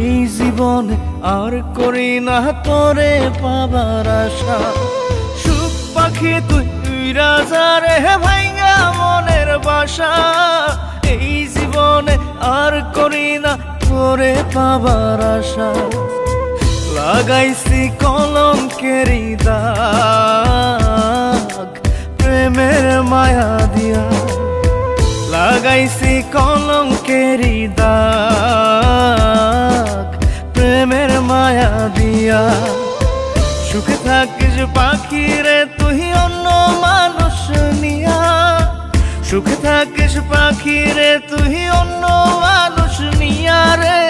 এই জীবনে আর করি না তোরে পাবার আশা। সুখ পাখি তুই রাজা রে ভাইঙ্গা মনের বাসা, এই জীবনে আর করি না তোরে পাবার আশা। লাগাইছি কলঙ্কেরি দাগ প্রেমের মায়া দিয়া, লাগাইছি কলঙ্কেরি দাগ প্রেমের মায়া দিয়া। সুখে থাকিস পাখি রে তুই অন্য মানুষ নিয়া, সুখে থাকিস পাখি রে তুই অন্য মানুষ নিয়া রে,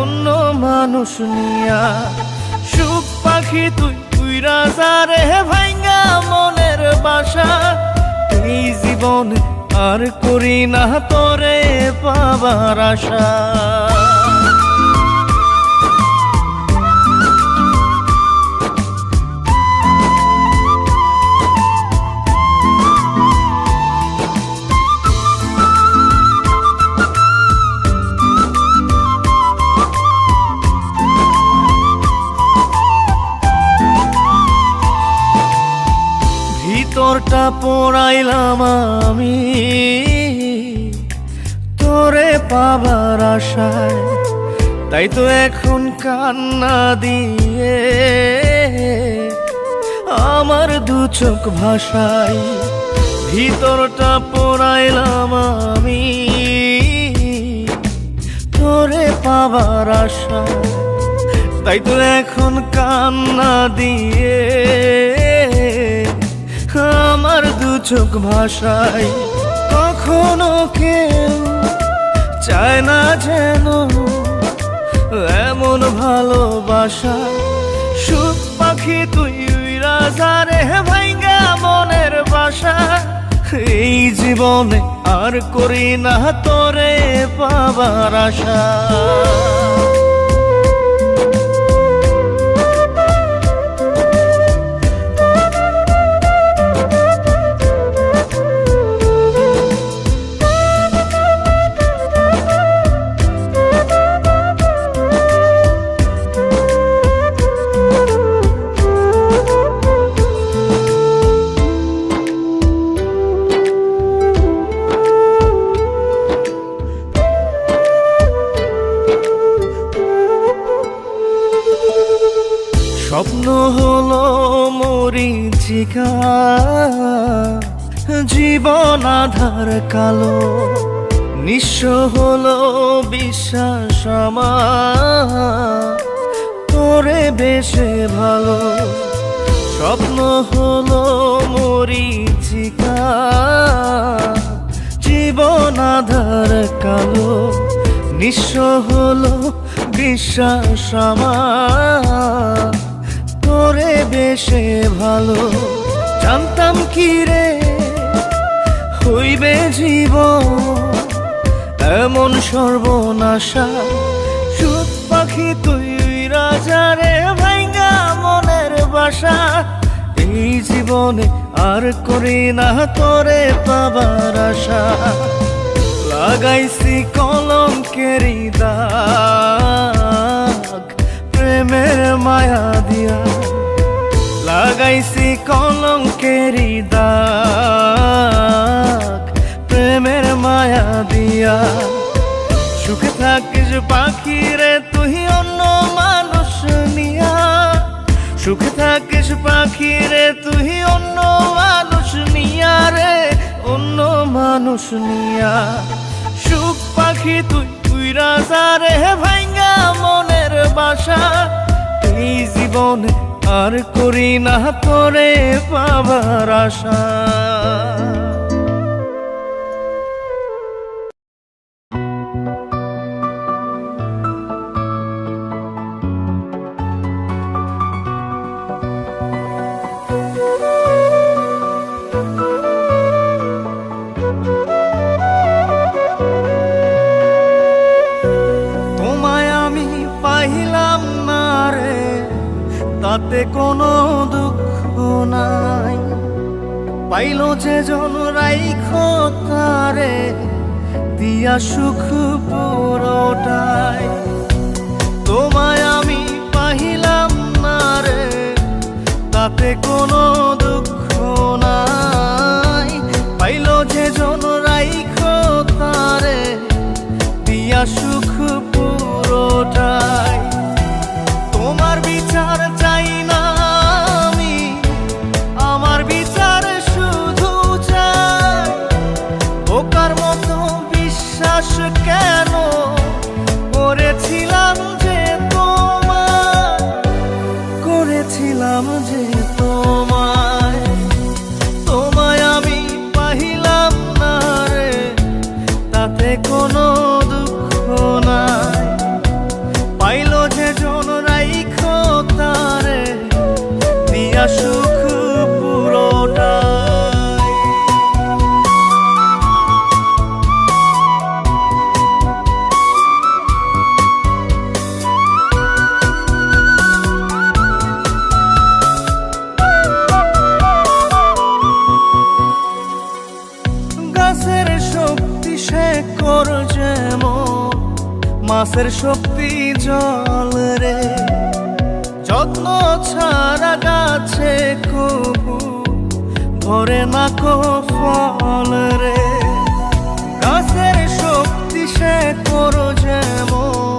অন্য মানুষ নিয়া। সুখ পাখি তুই রাজা রে ভাইঙ্গা মনের বাসা, এই জীবনে আর করি না তোরে পাবার আশা। ভিতরটা পোড়াইলাম আমি তোরে পাবার আশায়, তাই তো এখন কান্না দিয়ে আমার দু চোখ ভাষাই। ভিতরটা পোড়াইলাম আমি তোরে পাবার আশায়, তাই তো এখন কান্না দিয়ে আমার দু চোখ ভাষাই। কখনো কেউ চায় না যেন এমন ভালোবাসা। সুখ পাখি তুই রাজা রে ভাইঙ্গা মনের বাসা, এই জীবনে আর করি না তোরে পাবার আশা। স্বপ্ন হলো মরীচিকা, জীবন আধার কালো, নিঃস্ব হলো বিশ্বাস আমার তোরে বেশে ভালো। স্বপ্ন হলো মরীচিকা, জীবন আধার কালো, নিঃস্ব হলো বিশ্বাস আমার তোরে বেশে ভালো। জানতাম কি রে হইবে জীবন এমন সর্বনাশা। সুখ পাখি তুই রাজা রে ভাইঙ্গা মনের বাসা, এই জীবনে আর করি না তোরে পাবার আশা। লাগাইছি কলঙ্কেরি দাগ প্রেমের মায়া দিয়া, লাগাইছি কলঙ্কেরি দাগ প্রেমের মায়া দিয়া। সুখে থাকিস পাখি রে তুই অন্য মানুষ নিয়া, সুখে থাকিস পাখি রে তুই অন্য মানুষ নিয়া রে, অন্য মানুষ নিয়া। সুখ পাখি তুই রাজা রে ভাইঙ্গা মনের বাসা, এই জীবনে আর করি না তোরে পাবার আশা। তাতে কোনো দুঃখ নাই। পাইলো যে জন রাইখো তারে দিয়া সুখ পুরোটাই। তোমায় আমি পাহিলাম না রে, তাতে কোনো দুঃখ নাই। পাইলো যে জন রাইখো তারে দিয়া সুখ পুরোটাই। তোমার বিচার চাই না আমি, আমার বিচার শুধু চাই। বোকার মতো বিশ্বাস কেন করেছিলাম যে তোমায়, করেছিলাম যে তোমায়। তোমায় আমি পাহিলাম না রে, তাতে কোনো দুঃখ নাই। পাইলো যে জন রাইখো তারে দিয়া সুখ পুরোটাই। গাছের শক্তি শেকড় যেমন, মাছের শক্তি জল রে। যত্ন ছাড়া গাছে কবু ধরে না কো ফল রে। গাছের শক্তি শেকড় যেমন,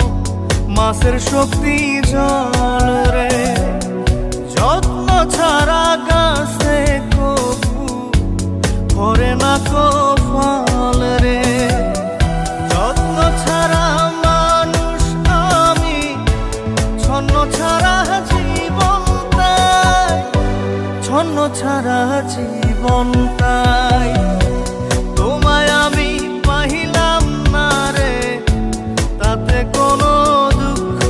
মাছের শক্তি জল রে। যত্ন ছাড়া গাছে কবু ধরে না কো ফল রে। যত্ন ছাড়া মানুষ আমি, ছন্ন ছাড়া জীবন তাই, ছন্ন ছাড়া জীবন তাই। তোমায় আমি পাহিলাম না রে, তাতে কোনো দুঃখ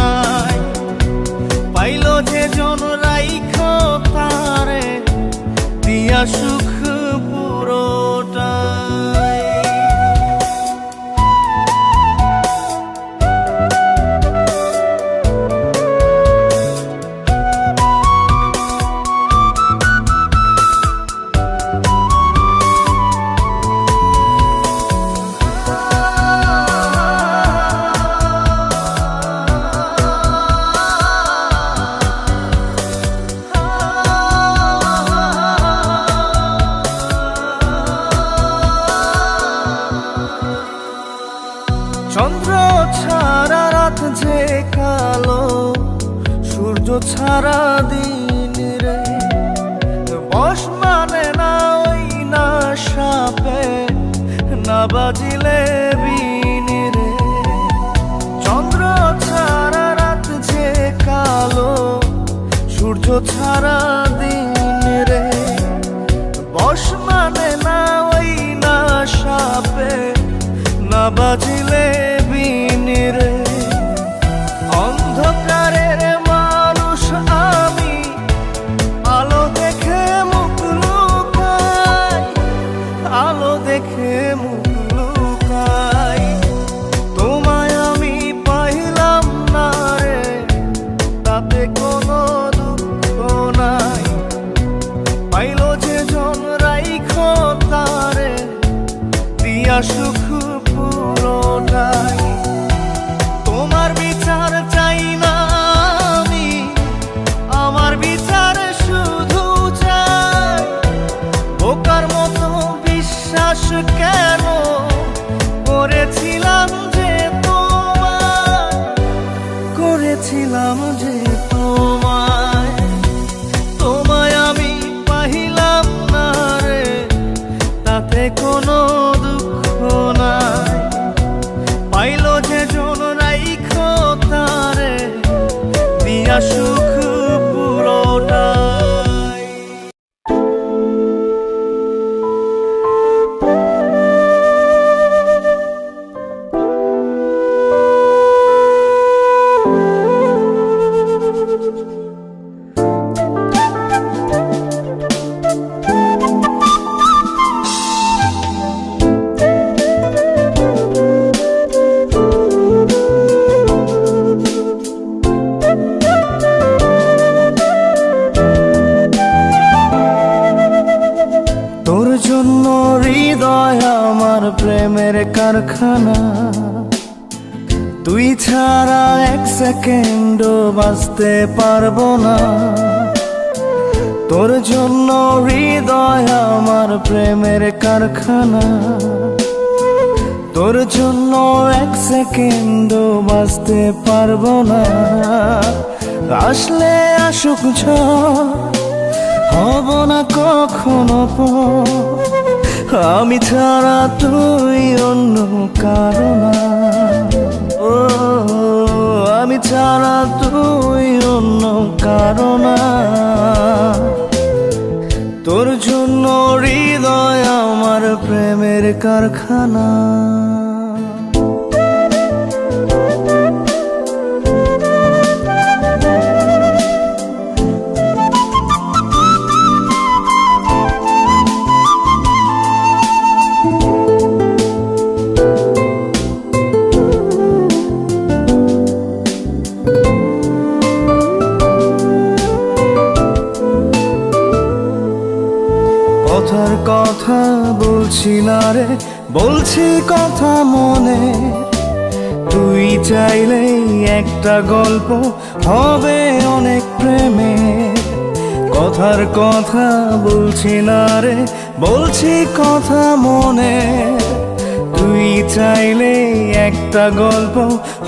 নাই। পাইলো যে জন রাইখো তারে দিয়া সুখ পুরোটাই। চন্দ্র ছাড়া রাত যে কালো, সূর্য ছাড়া দিন রে। বশ মানে না ওই না সাপে, না বাজিলে বিন রে। চন্দ্র ছাড়া রাত যে কালো, সূর্য ছাড়া দিন রে। বশ মানে না ওই না সাপে, না বাজিলে বিন রে। অন্ধকারের মানুষ আমি, আলো দেখে মুখ লুকাই, আলো দেখে মুখ লুকাই। তোমায় আমি পাইলাম না রে, তাতে কোনো দুঃখ নাই। পাইলো যে জন রাইখো তারে দিয়া সুখ পুরোটাই। তোমার বিচার চাই না আমি, আমার বিচার শুধু চাই। বোকার মতো বিশ্বাস কেন করেছিলাম যে তোমায়, করেছিলাম যে তোমায়। তোমায় আমি পাহিলাম না রে, তাতে কোনো দুঃখ নাই। পাইলো যে জন রাইখো তারে দিয়া সুখ পুরোটাই। প্রেমের কারখানা। তুই ছাড়া এক সেকেন্ডও বাঁচতে পারবো না। তোর জন্য হৃদয় আমার প্রেমের কারখানা। তোর জন্য এক সেকেন্ডও বাঁচতে পারবো না। আসলে আসুক ঝড়, হব না কখনো পর। আমি ছাড়া তুই অন্য কারো না। ও আমি ছাড়া তুই অন্য কারো না। তোর জন্য হৃদয় আমার প্রেমের কারখানা। কথার কথা বলছি না রে, বলছি কথা মনে। তুই চাইলেই একটা গল্প হবে অনেক প্রেমে। কথার কথা বলছি না রে, বলছি কথা মনে। তুই চাইলেই একটা গল্প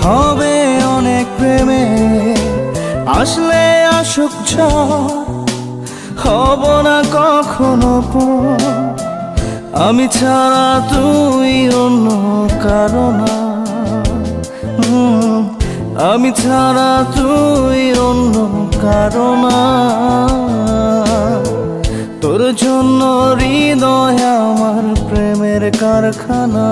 হবে অনেক প্রেমে। আসলে আসুক ঝড়, হব না কখনো পর। আমি ছাড়া তুই অন্য কারো না। আমি ছাড়া তুই অন্য কারো না। তোর জন্য হৃদয় আমার প্রেমের কারখানা।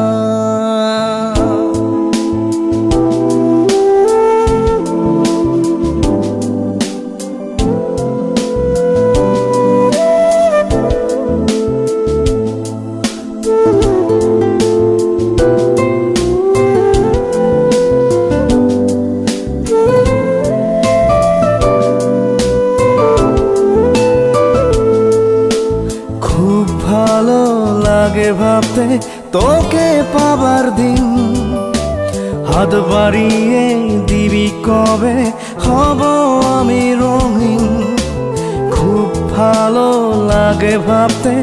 ভালো লাগে ভাবতে তোকে পাবার দিন। হাত বাড়িয়ে দিবি কবে হব আমি রঙিন। খুব ভালো লাগে ভাবতে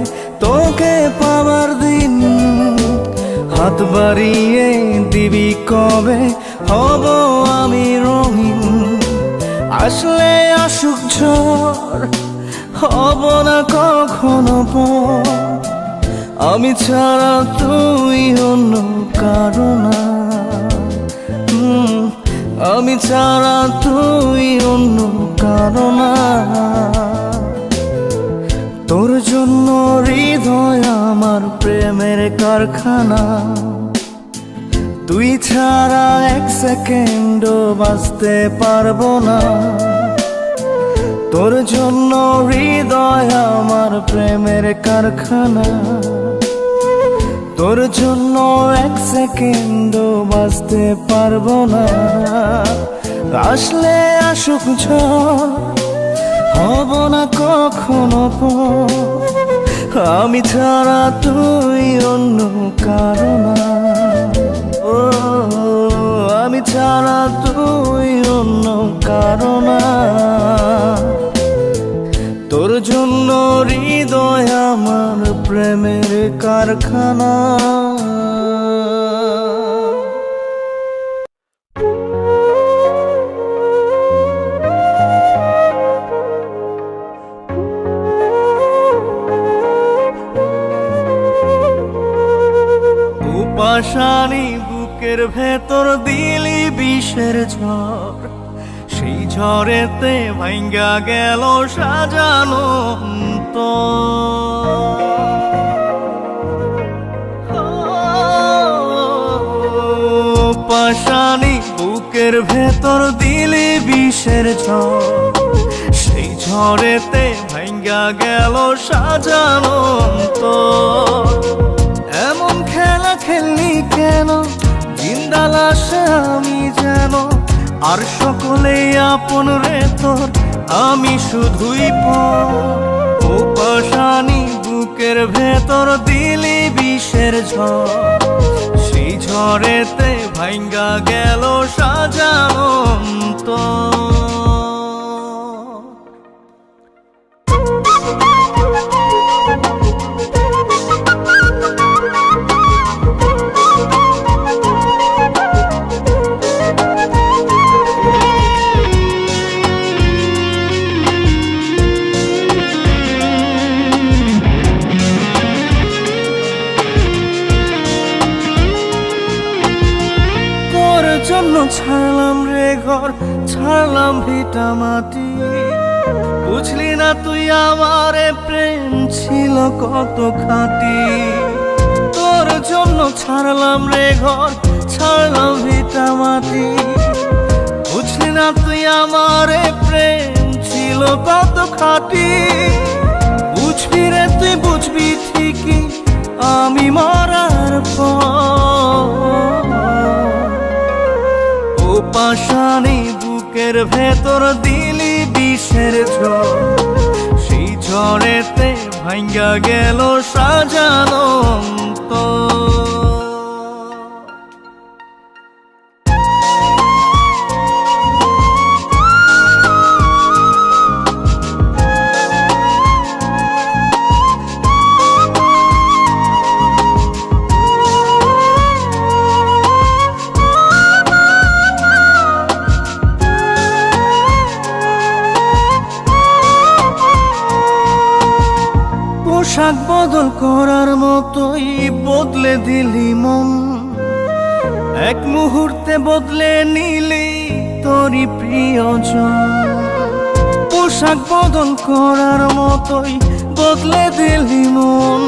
তোকে পাবার দিন। হাত বাড়িয়ে দিবি কবে হব আমি রঙিন। আসলে আসুক ঝড়, হব না কখনো পর। আমি ছাড়া তুই অন্য কারো না। আমি ছাড়া তুই অন্য কারো না। তোর জন্য হৃদয় আমার প্রেমের কারখানা। তুই ছাড়া এক সেকেন্ডও বাঁচতে পারবো না। তোর জন্য হৃদয় আমার প্রেমের কারখানা। তোর জন্য এক সেকেন্ডও বাঁচতে পারবো না। আসলে আসুক ঝড়, হব না কখনো পর। আমি ছাড়া তুই অন্য কারো না। ও আমি ছাড়া তুই অন্য কারো না। তোর জন্য হৃদয় আমার প্রেমের কারখানা। পাশানি বুকের ভেতর দিলি বিষের ঝড়। সেই ঝড়েতে ভাঙ্গা গেল সাজানো পাশানি বুকের ভেতর দিলি বিষের ঝড়। সেই ঝড়েতে ভাঙ্গা গেল সাজানো। এমন খেলা খেললি কেন, জিন্দা লাশে আমি যেন। আর সকলে আপন রে তোর, আমি শুধুই পর। ও পাশানি বুকের ভেতর দিলি বিষের ঝড়, সেই ঝড়েতে ভাঙ্গা গেল সাজানো অন্তর। জন্য ছাড়লাম রে ঘর, ছাড়লাম ভিটা মাটি, বুঝলি না তুই আমারে প্রেম ছিল কত খাঁটি। তোর জন্য ছাড়লাম রে ঘর, ছাড়লাম ভিটা মাটি, বুঝলি না তুই আমারে প্রেম ছিল কত খাঁটি। বুঝবি রে তুই বুঝবি ঠিকই আমি মরার পর, পাশানি বুকের ভেতর দিলি বিষের ঝড়, সেই ঝড়েতে ভাঙ্গা গেল সাজানো অন্তর। পোশাক বদল করার মতোই বদলে দিলি মন, এক মুহূর্তে বদলে নিলি তোরই প্রিয়জন। পোশাক বদল করার মতোই বদলে দিলি মন,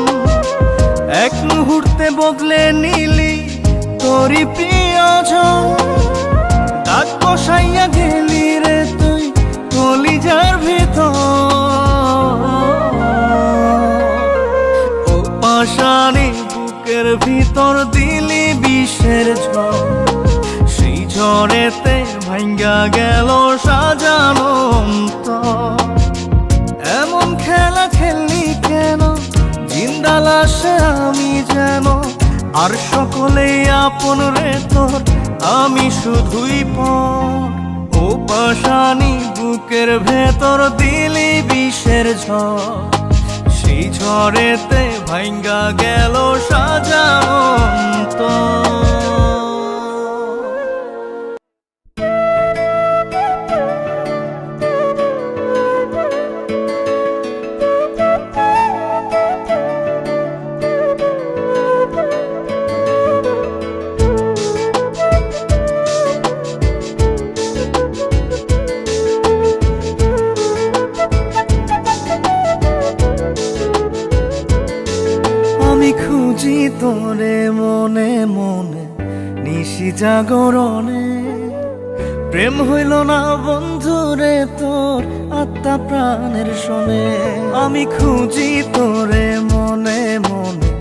এক মুহূর্তে বদলে নিলি তোরই প্রিয়জন। দাগ বসাইয়া গেলি রে তুই কলিজার ভিতর, পাশানি বুকের ভিতর দিলি বিষের ঝড়, সেই ঝড়েতে ভাঙ্গা গেল সাজানো অন্তর। এমন খেলা খেললি কেন, জিন্দা লাশে আমি যেন, আর সকলেই আপন রে তোর, আমি শুধুই পর। ও পাশানি বুকের ভেতর দিলি বিষের ঝড়, সেই ঝড়েতে ভাঙ্গা গেল সাজানো অন্তর। আমি খুঁজি তোরে মনে মনে নিশি জাগরণে, প্রেম হইল না বন্ধুরে তোর আত্মা প্রাণের শোনে। আমি খুঁজি তোরে মনে মনে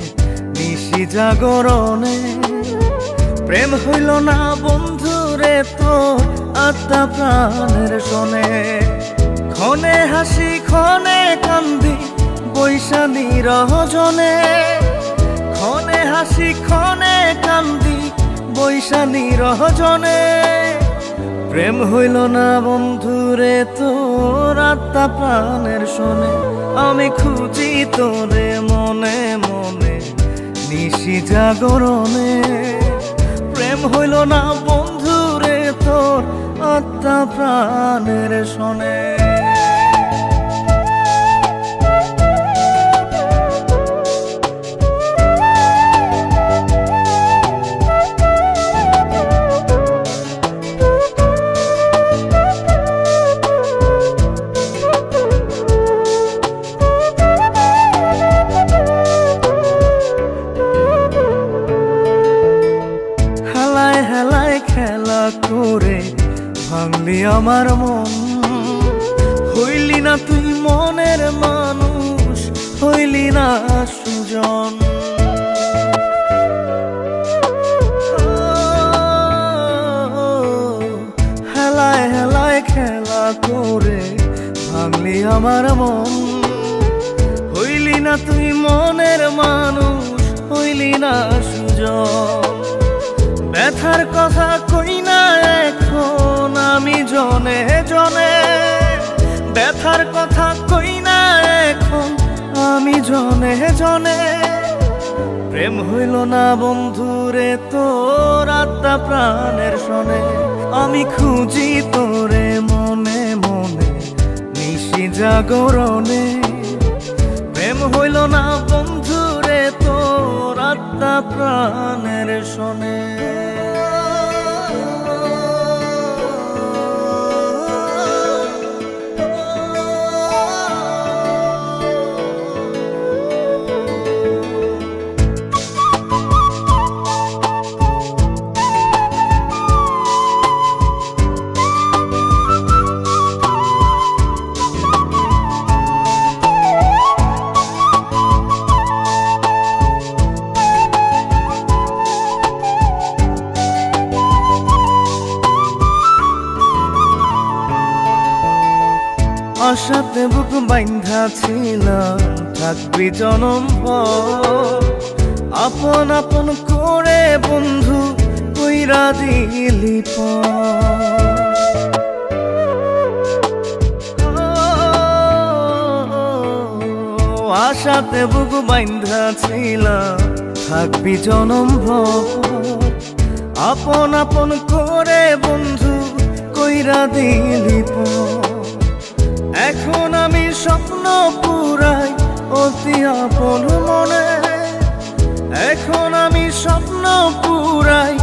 নিশি জাগরণে, প্রেম হইল না বন্ধুরে তোর আত্মা প্রাণের শোনে। ক্ষণে হাসি ক্ষণে কান্দি বৈশানী রহজনে, ক্ষণে হাসি ক্ষণে কান্দি বৈশানী রহজনে। প্রেম হইল না বন্ধুরে তোর আত্মা প্রাণের শোনে। আমি খুঁজি তোরে মনে মনে নিশি জাগরণে, প্রেম হইল না বন্ধুরে তোর আত্মা প্রাণের শোনে। খেলা করে ভাঙলি আমার মন, হইলি না তুই মনের মানুষ, হইলি না সুজন। হেলায় হেলায় খেলা করে ভাঙলি আমার মন, হইলি না তুই মনের মানুষ, হইলি দিলি না সুযোগ। ব্যথার কথা কই না এখন আমি জনে জনে, ব্যথার কথা কই না এখন আমি জনে জনে। প্রেম হইল না বন্ধুরে তোর আত্মা প্রাণের শোনে, আমি খুঁজি তোরে মনে মনে নিশি জাগরণে। প্রেম হইল না বন্ধুরে তোর আত্মা প্রাণের শোনে। আশাতে বুক বাইন্ধা ছিলাম থাকবি জনম ভর, আপন আপন করে বন্ধু কইরা দিলি আশাতে বুক বাইন্ধা ছিলাম থাকবি জনম ভর, আপন আপন করে বন্ধু কইরা দিলি এখন আমি স্বপ্ন পুরাই অতি আপন মনে, এখন আমি স্বপ্ন পুরাই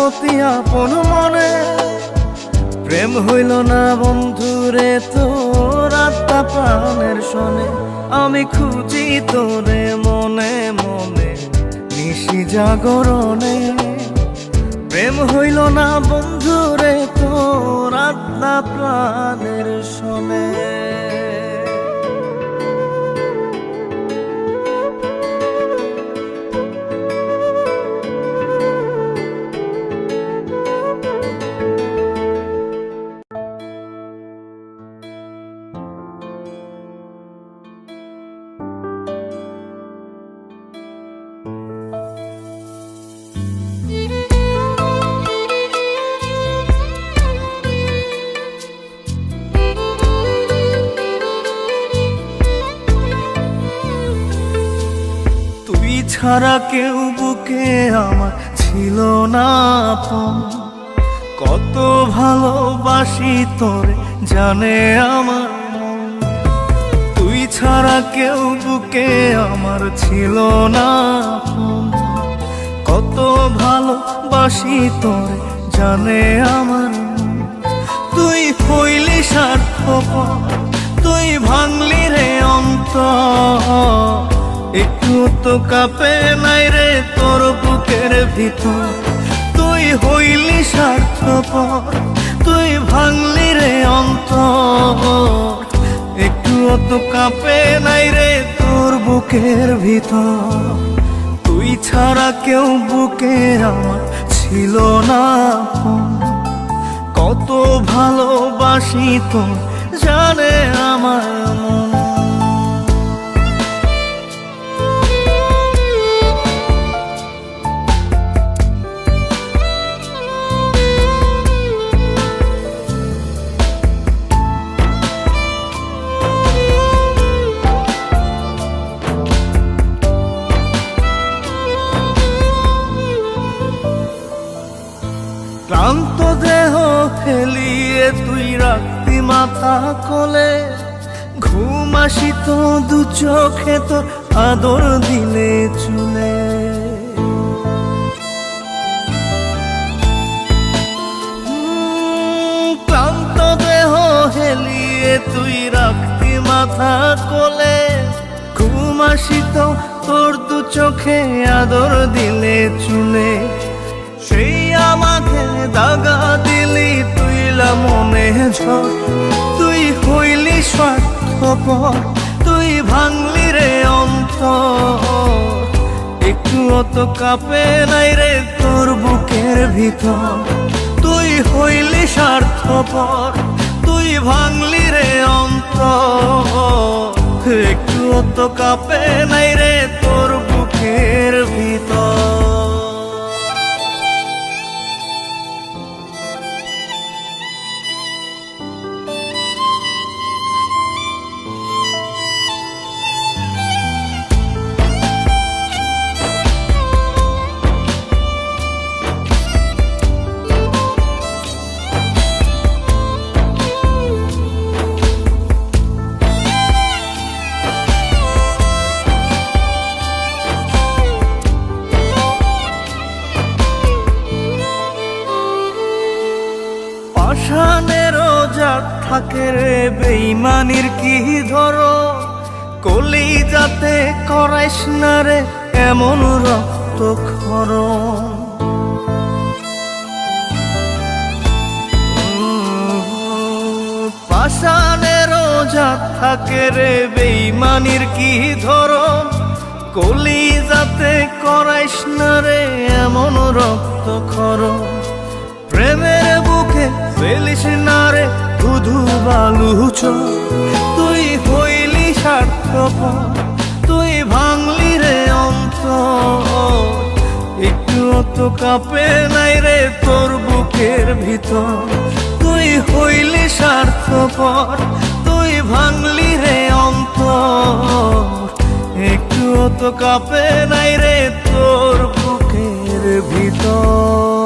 অতি আপন মনে। প্রেম হইল না বন্ধুরে তোর আত্মা প্রাণের শোনে, আমি খুঁজি তোরে মনে মনে নিশি জাগরণে। প্রেম হইল না বন্ধুরে তোর আত্মা প্রাণের শোনে। ছাড়া কেউ বুকে আমার ছিল না আপন, কত ভালোবাসি তোরে জানে আমার মন। তুই ছাড়া কেউ বুকে আমার ছিল না আপন, কত ভালোবাসি তোরে জানে আমার মন। তুই হইলি স্বার্থপর, তুই ভাঙলি রে অন্তর, একটু তো কাঁপে নাই রে তোর বুকের ভিতর। তুই হইলি স্বার্থপর, তুই ভাঙলি রে অন্তর, একটু তো কাঁপে নাই রে তোর বুকের ভিতর। তুই ছাড়া কেউ বুকে আমার ছিল না আপন, কত ভালোবাসি তোর জানে আমার মন। ক্লান্ত দেহ ফেলিয়ে তুই রাখতি মাথা কোলে, ঘুম আসিত দু চোখে তোর আদর দিলে চুলে। ক্লান্ত দেহ হেলিয়ে তুই রাখতি মাথা কোলে, ঘুম আসিত তোর দু চোখে আদর দিলে চুলে। সেই আমাকে দাগা দিলি তুইলা মনে ঝড়, তুই হইলি স্বার্থপর, তুই ভাঙলি রে অন্তর, একটু অত কাঁপে নাই রে তোর বুকের ভিতর। তুই হইলি স্বার্থপর, তুই ভাঙলি রে অন্তর, একটু অত কাঁপে নাই রে তোর বুকের ভিতর। থাকে রে বেইমানির কি ধরো, কলিজাতে করাইস না রে এমন রক্তক্ষরণ। পাষাণেরও জাত থাকে রে বেইমানির কি ধরন, কলিজাতে করাইস না রে এমন রক্তক্ষরণ। প্রেমের বুকে ফেলিস না রে শুধু বালুচ, তুই হইলি স্বার্থপর, তুই ভাঙলি রে অন্তর। একটু তো কাঁপে নাই রে তোর বুকের ভিতর, তুই হইলি স্বার্থপর, তুই ভাঙলি রে অন্তর। একটু তো কাঁপে নাই রে তোর বুকের ভিতর।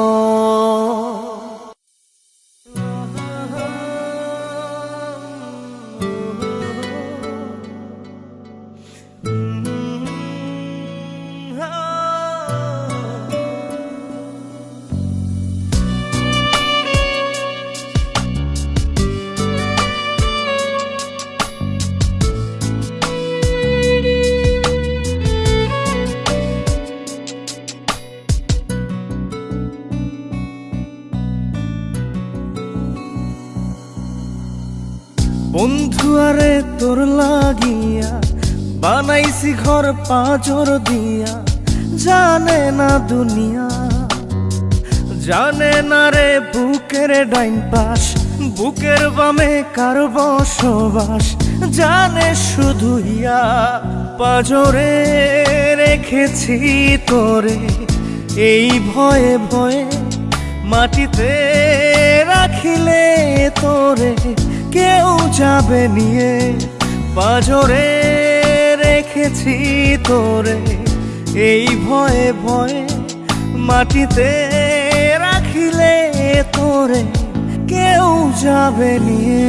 বন্ধু আরে তোর লাগিয়া বানাইছি ঘর পাঁজর দিয়া, জানে না দুনিয়া, জানে না রে বুকের ডাইন পাশ, বুকের বামে কার বসবাস, জানে শুধু ইয়া। পাঁজরে রেখেছি তোরে এই ভয়ে ভয়ে, মাটিতে রাখিলে তোরে কেউ যাবে নিয়ে। পাঁজরে রেখেছি তোরে এই ভয়ে ভয়ে, মাটিতে রাখিলে তোরে কেউ যাবে নিয়ে।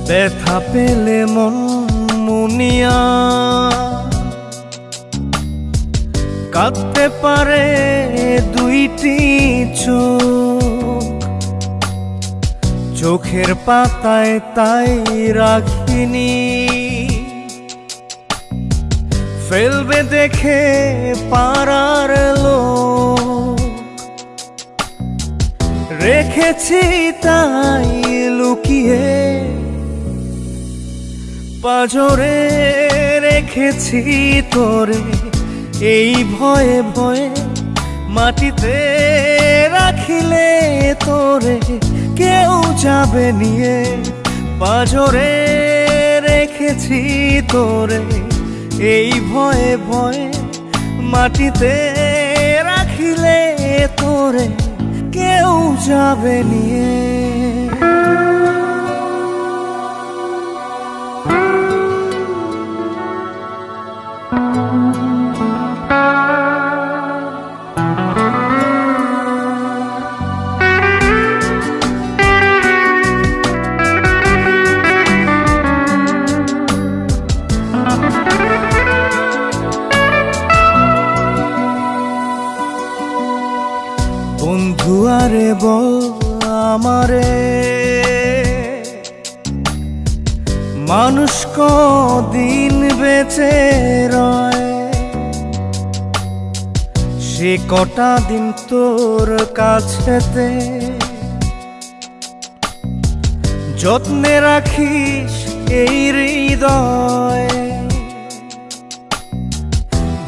ব্যথা পেলে মন মুনিয়া কাঁদতে পারে দুইটি চোখ, চোখের পাতায় তাই রাখিনি, ফেলবে দেখে পাড়ার লোক। রেখেছি তাই লুকিয়ে, পাঁজরে রেখেছি তোরে এই ভয়ে ভয়ে, মাটিতে রাখিলে তোরে কেউ যাবে নিয়ে। পাঁজরে রেখেছি তোরে এই ভয়ে ভয়ে, মাটিতে রাখিলে তোরে কেউ যাবে নিয়ে। বন্ধু আরে বল আমারে, মানুষ কদিন বেঁচে রয়, সে কটা দিন তোর কাছেতে যত্নে রাখিস এই হৃদয়।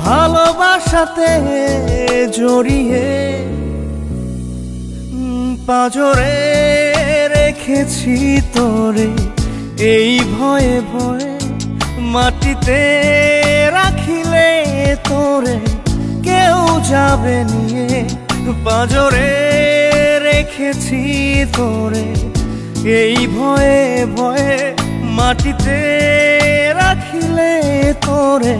ভালোবাসাতে জড়িয়ে পাঁজরে রেখেছি তোরে এই ভয়ে ভয়ে, মাটিতে রাখিলে তোরে কেউ যাবে নিয়ে। পাঁজরে রেখেছি তোরে এই ভয়ে ভয়ে, মাটিতে রাখিলে চাইলে তোরে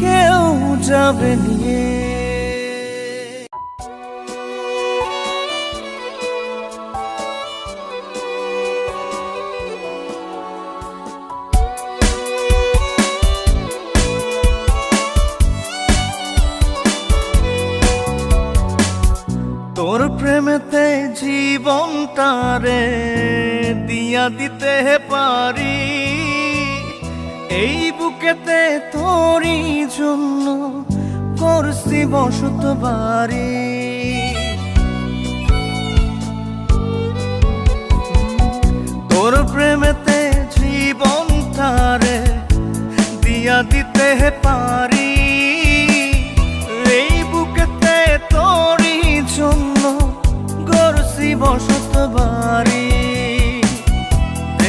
কেউ যাবে নিয়ে। তোর প্রেমেতে জীবনটারে দিয়া দিতে পারি, এই বুকেতে তোরই জন্য করছি বসত বাড়ি। তোর প্রেমেতে জীবনটারে দিয়া দিতে পারি, এই বুকেতে তোরই জন্য করছি বসত বাড়ি।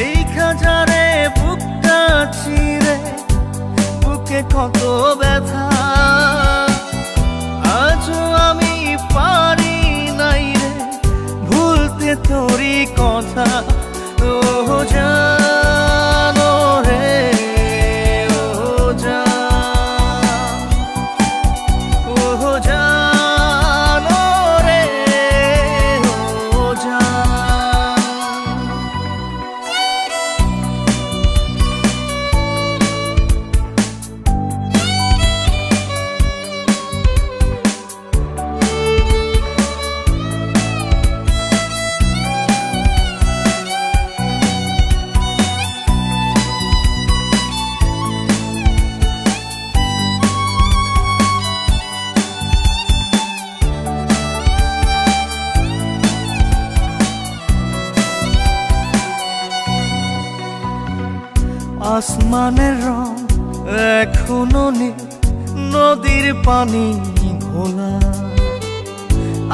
এই খাজারে বুকটা ছিঁড়ে বুকে কত ব্যথা, আজও আমি পারি নাই রে ভুলতে তোরই কথা। ও জানো রে, ও জান, ও জানো রে, ও জান। আসমানের রং এখনো নীল, নদীর পানি ঘোলা,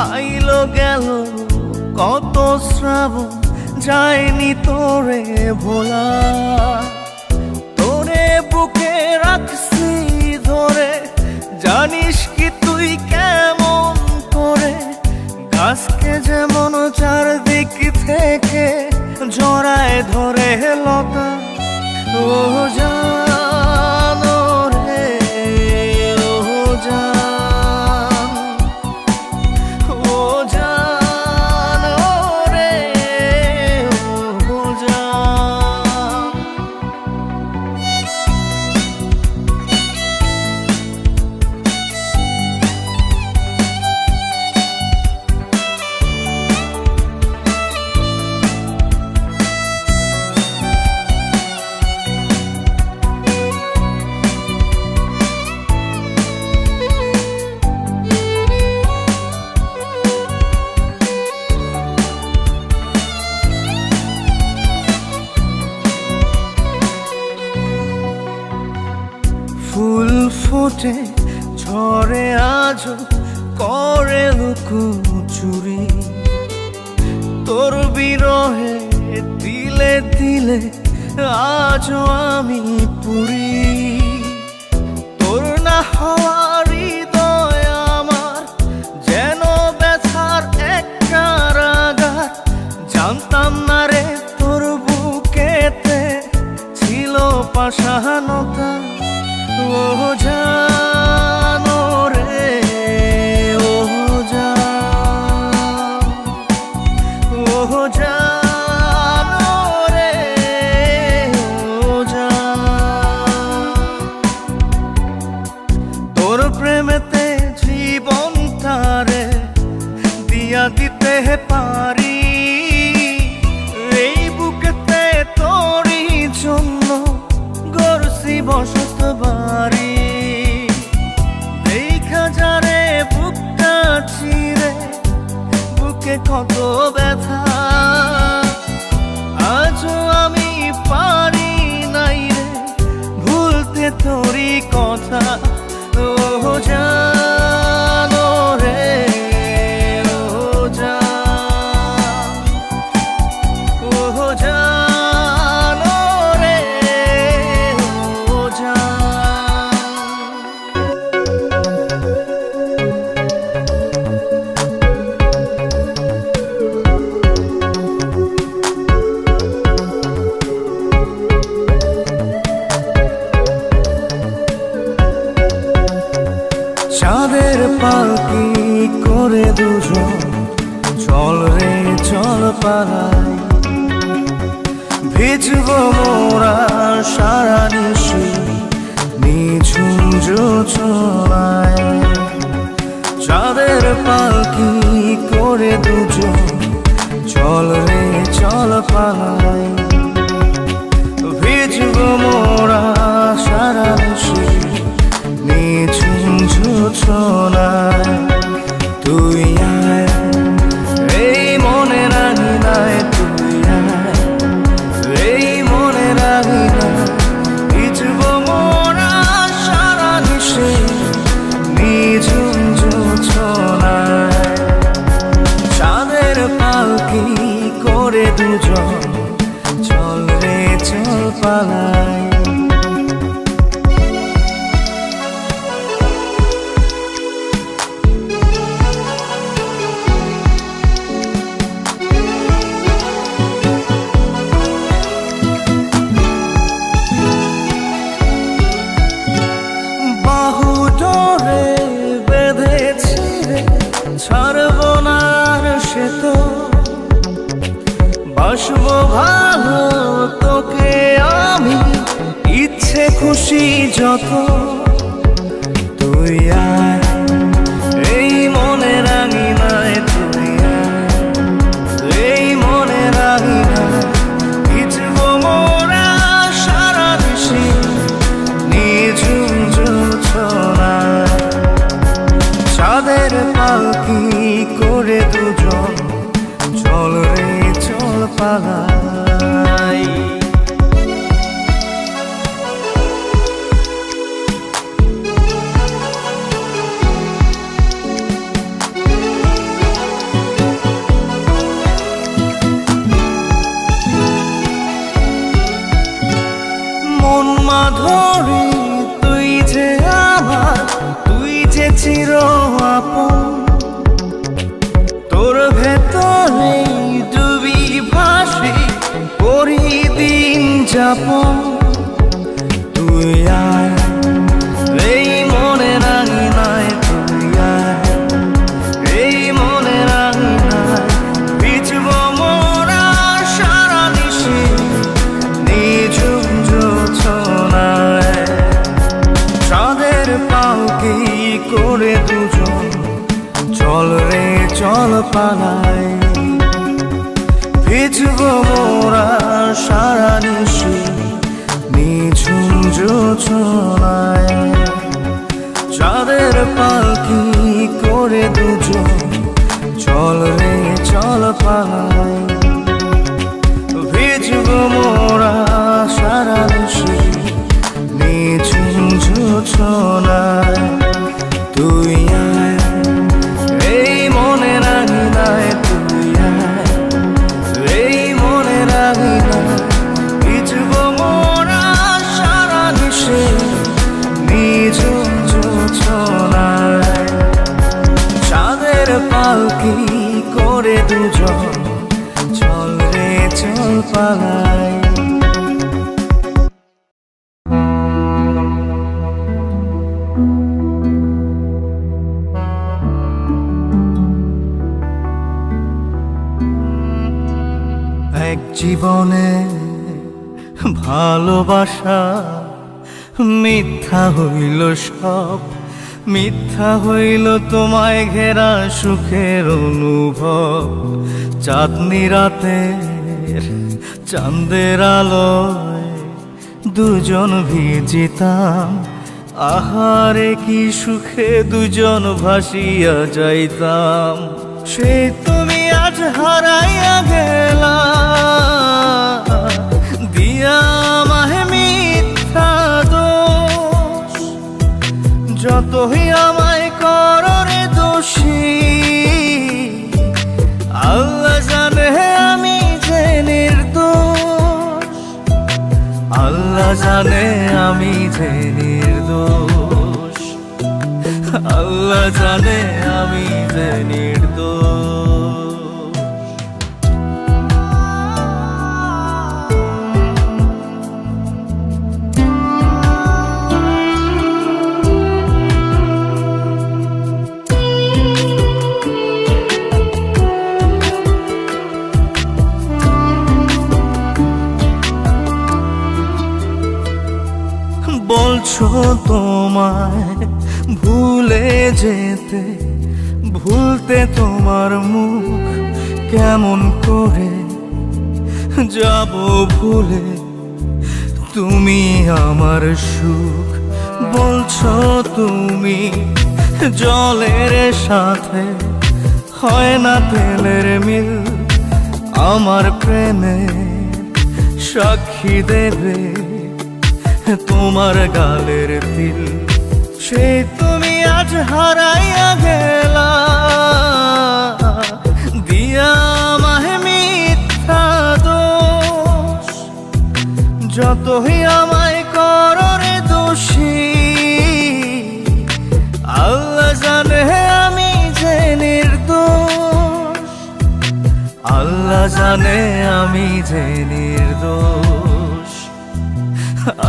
আইলো গেল কত শ্রাবণ, যায়নি তোরে ভোলা। তোরে বুকে রাখছি ধরে, জানিস কি তুই কেমন করে গাছকে যেমন চারদিক থেকে জড়ায় ধরে লতা। ও জানো রে, ও জান, ও জানো রে, ও জান। ফুল ফোটে ঝরে আজও করে লুকোচুরি, তোর বিরহে দিলে দিলে আজও আমি পুরি। তোর না হওয়ার হৃদয় আমার যেন ব্যথার এক কারাগার, জানতাম না রে তোর বুকেতে ছিল পাষাণতা। ও জানো রে, ও জান, ও জানো রে, ও জান। তোর প্রেমেতে জীবনটারে দিয়া দিতে পারি, এই বুকেতে তোরই জন্য গড়ছি বসত বাড়ি। এই খাজারে বুকটা ছিঁড়ে বুকে কত ব্যথা, আজও আমি পারি নাই রে ভুলতে তোরই কথা। ও জানো রে, ও জান, ও জানো রে, ও জান। দুজন, চল রে চল পালাই। ভিজব মোরা সারা নিশি নিঝুম জোছনায়, চাঁদের পালকি করে দুজন, চল রে চল পালাই। ভিজব মোরা সারা নিশি নিঝুম জোছনায়, তুই আয় এই মনে রাঙি নাই, তুই আয় এই মনে রাঙি নাই। ভিজব মোরা সারা নিশি নিঝুম জোছনায়, চাঁদের পালকি করে দুজন, চল রে চল পালাই। বাহু ডোরে বেঁধেছি রে, ছাড়ব না আর সে তো, বাসবো ভালো তোকে আমি ইচ্ছে খুশি যত। তুই আয় এই মনে রাঙি নাই, তুই আয় এই মনে রাঙি নাই। ভিজব মোরা সারা নিশি নিঝুম জোছনায়, চাঁদের পালকি করে দুজন, চল রে চল পালাই। মন মাধুরী তুই যে আমার, তুই যে চির আপন, তোর ভেতরে ডুবি ভাসি করি দিন যাপন। তুই আয় এই মনে রাঙি নাই, তুই আয় এই মনে রাঙি নাই। ভিজব মোরা সারা নিশি নিঝুম জোছনায়, চাঁদের পালকি করে দুজন, চল রে চল পালাই। ভিজব মোরা সারা নিশি নিঝুম জোছনায়, চাঁদের পালকি করে দুজন, চল রে চল পালাই। ভিজব মোরা সারা নিশি নিঝুম জোছনায়, তুই আয় এই মনে রাঙি নাই, তুই আয় এই মনে রাঙি নাই। ভিজব মোরা সারা নিশি নিঝুম জোছনায়, চাঁদের পালকি করে দুজন, চল রে চল পালাই। এক জীবনে ভালোবাসা মিথ্যা হইল সব, মিথ্যা হইল তোমায় ঘেরা সুখের অনুভব। চাঁদনি রাতের চাঁদের আলোয় দুজন ভিজিতাম, আহারে কি সুখে দুজন ভাসিয়া যাইতাম। সে তুমি আজ হারাইয়া গেলা, দিয়া আমায় মিথ্যা দোষ। যতই আমায় করো রে দোষী, আল্লাহ জানে আমি যে নির্দোষ। আল্লাহ জানে আমি যে নির্দোষ, আল্লাহ জানে আমি যে নির্দোষ। বলছো তোমায় ভুলে যেতে, ভুলতে তোমার মুখ কেমন করে যাব ভুলে, তুমি আমার সুখ। বলছো তুমি জলের সাথে হয় না তেলের মিল, আমার প্রেমে সাক্ষী দেবে তোমার গালের তিল। সেই তুমি আজ হারাইয়া গেলা, দিয়া আমায় মিথ্যা দোষ। যতই আমায় করো রে দোষী, আল্লাহ জানে আমি যে নির্দোষ। আল্লাহ জানে আমি যে নির্দোষ।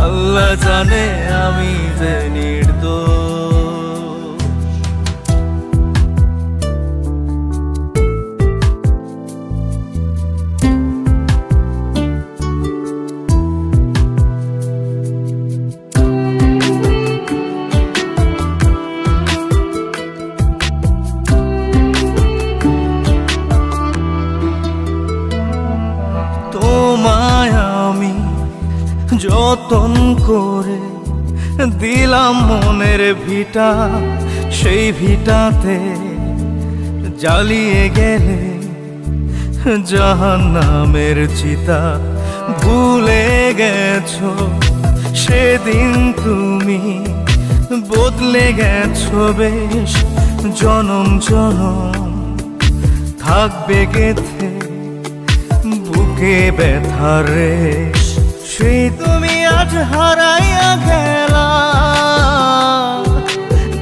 আল্লাহ জানে আমি যে নির্দোষ। তোমায় আমি যতন করে দিলাম মনের ভিটা, সেই ভিটাতে জ্বালিয়ে গেলে জাহান্নামের চিতা। ভুলে গেছো সেদিন তুমি, বদলে গেছো বেশ জনম জনম, থাকবে গেথে বুকে ব্যথার রেশ। সেই তুমি আজ হারাইয়া গেলা,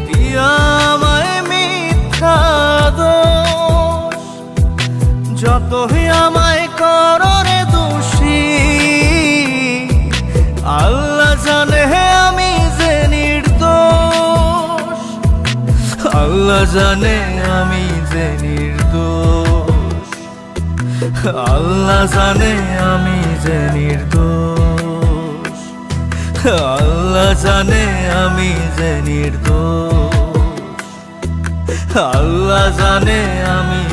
দিয়া আমায় মিথ্যা দোষ। যতই আমায় করো রে দোষী, আল্লাহ জানে আমি যে নির্দোষ। আল্লাহ জানে আমি যে নির্দোষ। আল্লাহ জানে আমি যে নির্দোষ। আল্লাহ জানে আমি যে নির্দোষ। আল্লাহ জানে আমি